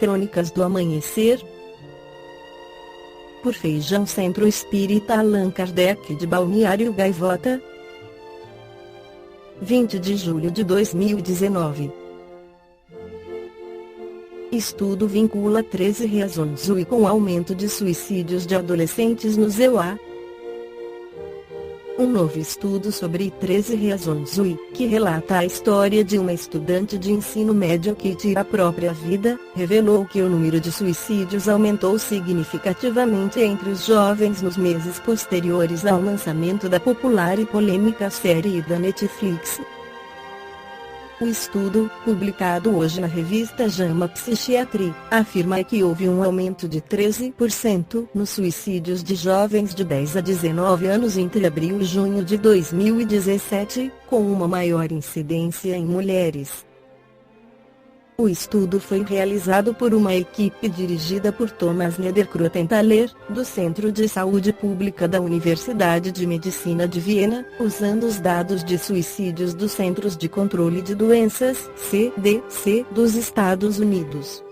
Crônicas do Amanhecer, por Feijão Centro Espírita Allan Kardec de Balneário Gaivota, 20 de julho de 2019. Estudo vincula 13 razões UI com aumento de suicídios de adolescentes no EUA. Um novo estudo sobre 13 razões UI, que relata a história de uma estudante de ensino médio que tira a própria vida, revelou que o número de suicídios aumentou significativamente entre os jovens nos meses posteriores ao lançamento da popular e polêmica série da Netflix. O estudo, publicado hoje na revista JAMA Psychiatry, afirma que houve um aumento de 13% nos suicídios de jovens de 10 a 19 anos entre abril e junho de 2017, com uma maior incidência em mulheres. O estudo foi realizado por uma equipe dirigida por Thomas Niederkrotenthaler, do Centro de Saúde Pública da Universidade de Medicina de Viena, usando os dados de suicídios dos Centros de Controle de Doenças, CDC, dos Estados Unidos.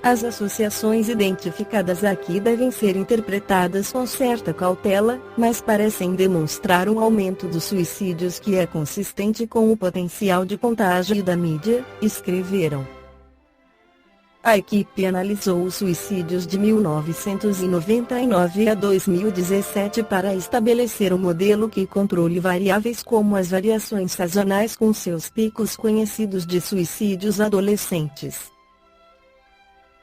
As associações identificadas aqui devem ser interpretadas com certa cautela, mas parecem demonstrar um aumento dos suicídios que é consistente com o potencial de contágio da mídia, escreveram. A equipe analisou os suicídios de 1999 a 2017 para estabelecer um modelo que controle variáveis como as variações sazonais com seus picos conhecidos de suicídios adolescentes.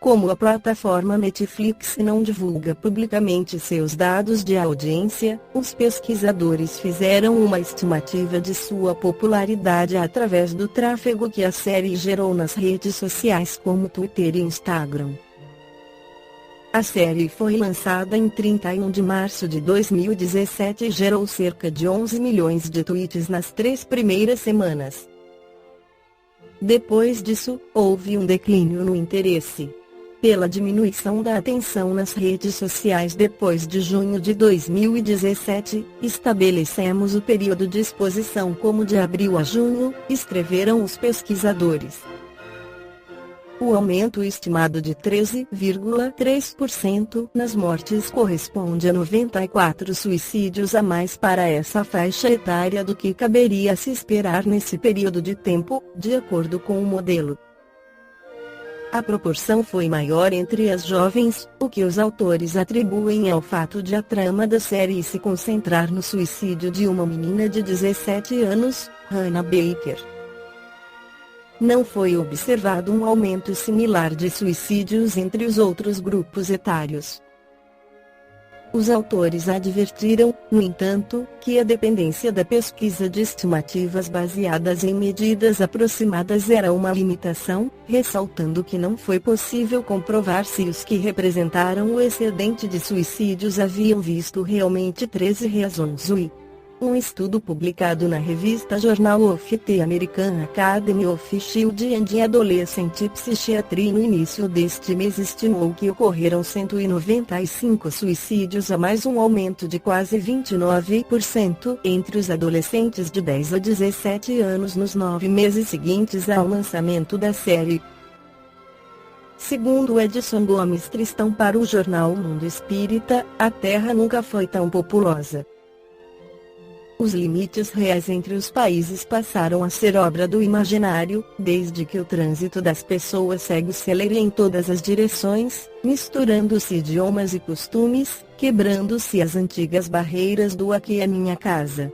Como a plataforma Netflix não divulga publicamente seus dados de audiência, os pesquisadores fizeram uma estimativa de sua popularidade através do tráfego que a série gerou nas redes sociais como Twitter e Instagram. A série foi lançada em 31 de março de 2017 e gerou cerca de 11 milhões de tweets nas 3 primeiras semanas. Depois disso, houve um declínio no interesse pela diminuição da atenção nas redes sociais depois de junho de 2017, estabelecemos o período de exposição como de abril a junho, escreveram os pesquisadores. O aumento estimado de 13,3% nas mortes corresponde a 94 suicídios a mais para essa faixa etária do que caberia se esperar nesse período de tempo, de acordo com o modelo. A proporção foi maior entre as jovens, o que os autores atribuem ao fato de a trama da série se concentrar no suicídio de uma menina de 17 anos, Hannah Baker. Não foi observado um aumento similar de suicídios entre os outros grupos etários. Os autores advertiram, no entanto, que a dependência da pesquisa de estimativas baseadas em medidas aproximadas era uma limitação, ressaltando que não foi possível comprovar se os que representaram o excedente de suicídios haviam visto realmente 13 razões UI. Um estudo publicado na revista Journal of the American Academy of Child and Adolescent Psychiatry no início deste mês estimou que ocorreram 195 suicídios a mais, um aumento de quase 29% entre os adolescentes de 10 a 17 anos nos 9 meses seguintes ao lançamento da série. Segundo Edson Gomes Tristão para o jornal Mundo Espírita, a Terra nunca foi tão populosa. Os limites reais entre os países passaram a ser obra do imaginário, desde que o trânsito das pessoas segue célere em todas as direções, misturando-se idiomas e costumes, quebrando-se as antigas barreiras do aqui é minha casa.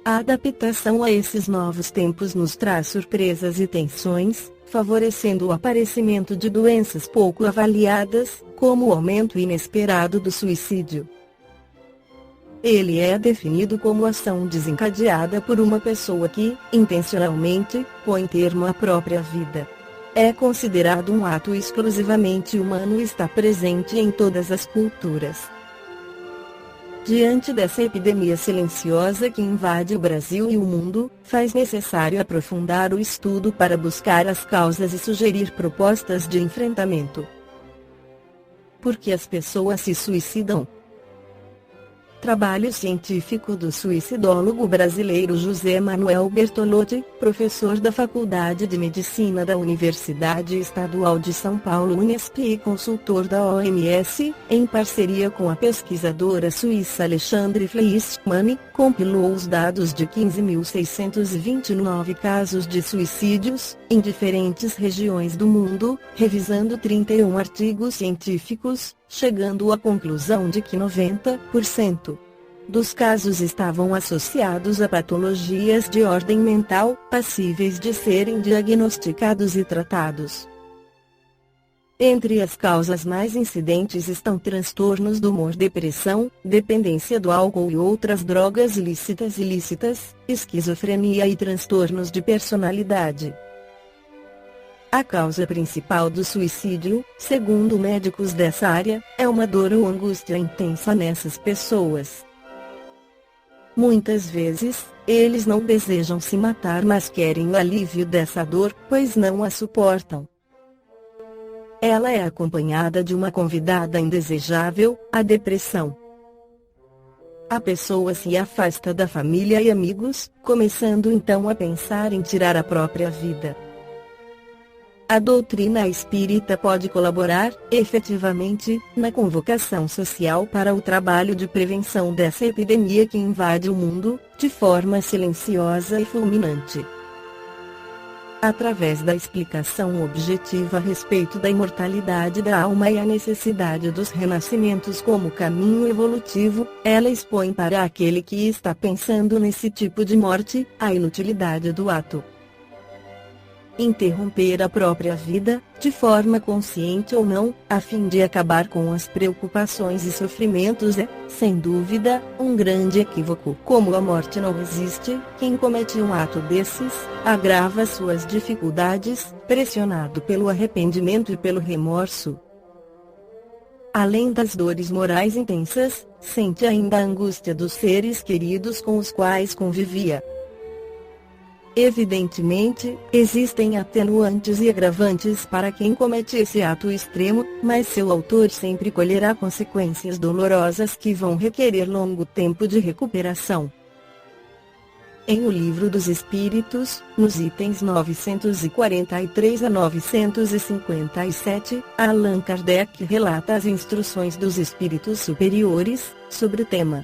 A adaptação a esses novos tempos nos traz surpresas e tensões, favorecendo o aparecimento de doenças pouco avaliadas, como o aumento inesperado do suicídio. Ele é definido como ação desencadeada por uma pessoa que, intencionalmente, põe termo à própria vida. É considerado um ato exclusivamente humano e está presente em todas as culturas. Diante dessa epidemia silenciosa que invade o Brasil e o mundo, faz necessário aprofundar o estudo para buscar as causas e sugerir propostas de enfrentamento. Por que as pessoas se suicidam? Trabalho científico do suicidólogo brasileiro José Manuel Bertolotti, professor da Faculdade de Medicina da Universidade Estadual de São Paulo Unesp e consultor da OMS, em parceria com a pesquisadora suíça Alexandre Fleischmann, compilou os dados de 15.629 casos de suicídios, em diferentes regiões do mundo, revisando 31 artigos científicos, chegando à conclusão de que 90% dos casos estavam associados a patologias de ordem mental, passíveis de serem diagnosticados e tratados. Entre as causas mais incidentes estão transtornos do humor, depressão, dependência do álcool e outras drogas ilícitas, esquizofrenia e transtornos de personalidade. A causa principal do suicídio, segundo médicos dessa área, é uma dor ou angústia intensa nessas pessoas. Muitas vezes, eles não desejam se matar, mas querem o alívio dessa dor, pois não a suportam. Ela é acompanhada de uma convidada indesejável, a depressão. A pessoa se afasta da família e amigos, começando então a pensar em tirar a própria vida. A doutrina espírita pode colaborar, efetivamente, na convocação social para o trabalho de prevenção dessa epidemia que invade o mundo, de forma silenciosa e fulminante. Através da explicação objetiva a respeito da imortalidade da alma e a necessidade dos renascimentos como caminho evolutivo, ela expõe para aquele que está pensando nesse tipo de morte, a inutilidade do ato. Interromper a própria vida, de forma consciente ou não, a fim de acabar com as preocupações e sofrimentos é, sem dúvida, um grande equívoco. Como a morte não existe, quem comete um ato desses, agrava suas dificuldades, pressionado pelo arrependimento e pelo remorso. Além das dores morais intensas, sente ainda a angústia dos seres queridos com os quais convivia. Evidentemente, existem atenuantes e agravantes para quem comete esse ato extremo, mas seu autor sempre colherá consequências dolorosas que vão requerer longo tempo de recuperação. Em O Livro dos Espíritos, nos itens 943 a 957, Allan Kardec relata as instruções dos espíritos superiores, sobre o tema.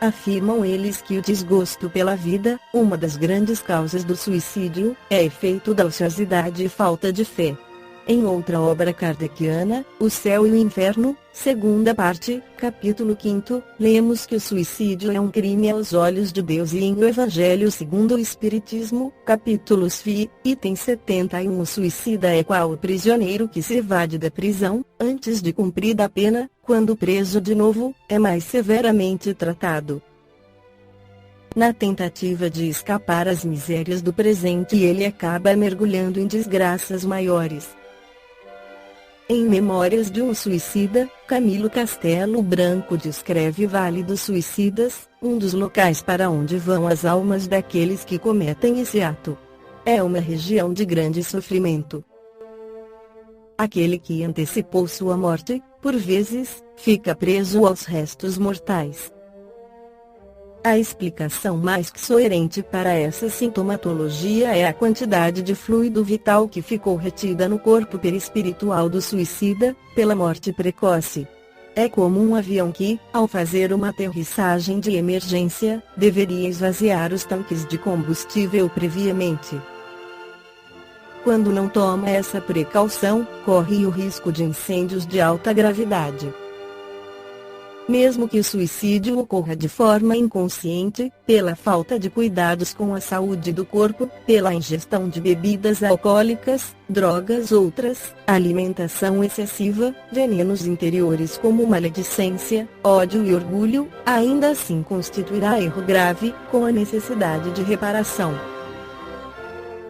Afirmam eles que o desgosto pela vida, uma das grandes causas do suicídio, é efeito da ociosidade e falta de fé. Em outra obra kardeciana, O Céu e o Inferno, segunda parte, capítulo 5, lemos que o suicídio é um crime aos olhos de Deus, e em O Evangelho segundo o Espiritismo, capítulos FI, item 71, o suicida é qual o prisioneiro que se evade da prisão, antes de cumprida a pena, quando preso de novo, é mais severamente tratado. Na tentativa de escapar às misérias do presente, ele acaba mergulhando em desgraças maiores. Em Memórias de um Suicida, Camilo Castelo Branco descreve Vale dos Suicidas, um dos locais para onde vão as almas daqueles que cometem esse ato. É uma região de grande sofrimento. Aquele que antecipou sua morte, por vezes, fica preso aos restos mortais. A explicação mais coerente para essa sintomatologia é a quantidade de fluido vital que ficou retida no corpo perispiritual do suicida, pela morte precoce. É como um avião que, ao fazer uma aterrissagem de emergência, deveria esvaziar os tanques de combustível previamente. Quando não toma essa precaução, corre o risco de incêndios de alta gravidade. Mesmo que o suicídio ocorra de forma inconsciente, pela falta de cuidados com a saúde do corpo, pela ingestão de bebidas alcoólicas, drogas outras, alimentação excessiva, venenos interiores como maledicência, ódio e orgulho, ainda assim constituirá erro grave, com a necessidade de reparação.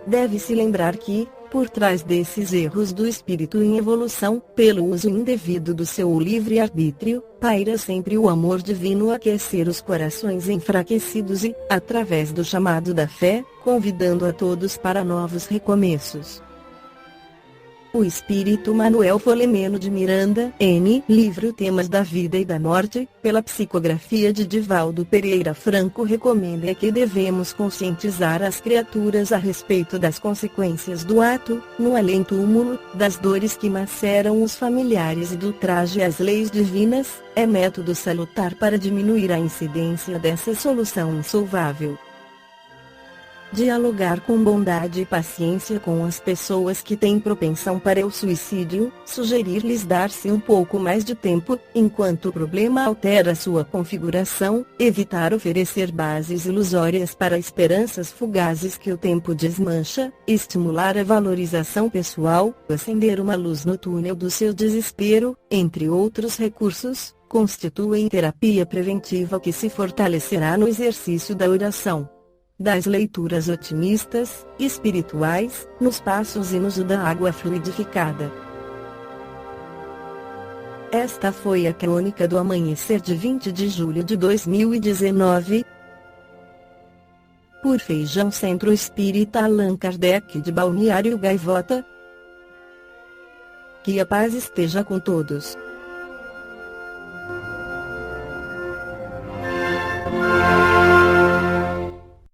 Deve-se lembrar que, por trás desses erros do espírito em evolução, pelo uso indevido do seu livre-arbítrio, paira sempre o amor divino a aquecer os corações enfraquecidos e, através do chamado da fé, convidando a todos para novos recomeços. O espírito Manuel Folemeno de Miranda, N. Livro Temas da Vida e da Morte, pela psicografia de Divaldo Pereira Franco, recomenda que devemos conscientizar as criaturas a respeito das consequências do ato, no além-túmulo, das dores que maceram os familiares e do traje às leis divinas, é método salutar para diminuir a incidência dessa solução insolvável. Dialogar com bondade e paciência com as pessoas que têm propensão para o suicídio, sugerir-lhes dar-se um pouco mais de tempo, enquanto o problema altera sua configuração, evitar oferecer bases ilusórias para esperanças fugazes que o tempo desmancha, estimular a valorização pessoal, acender uma luz no túnel do seu desespero, entre outros recursos, constituem terapia preventiva que se fortalecerá no exercício da oração, das leituras otimistas, espirituais, nos passos e no uso da água fluidificada. Esta foi a crônica do amanhecer de 20 de julho de 2019. Por Feijão Centro Espírita Allan Kardec de Balneário Gaivota. Que a paz esteja com todos.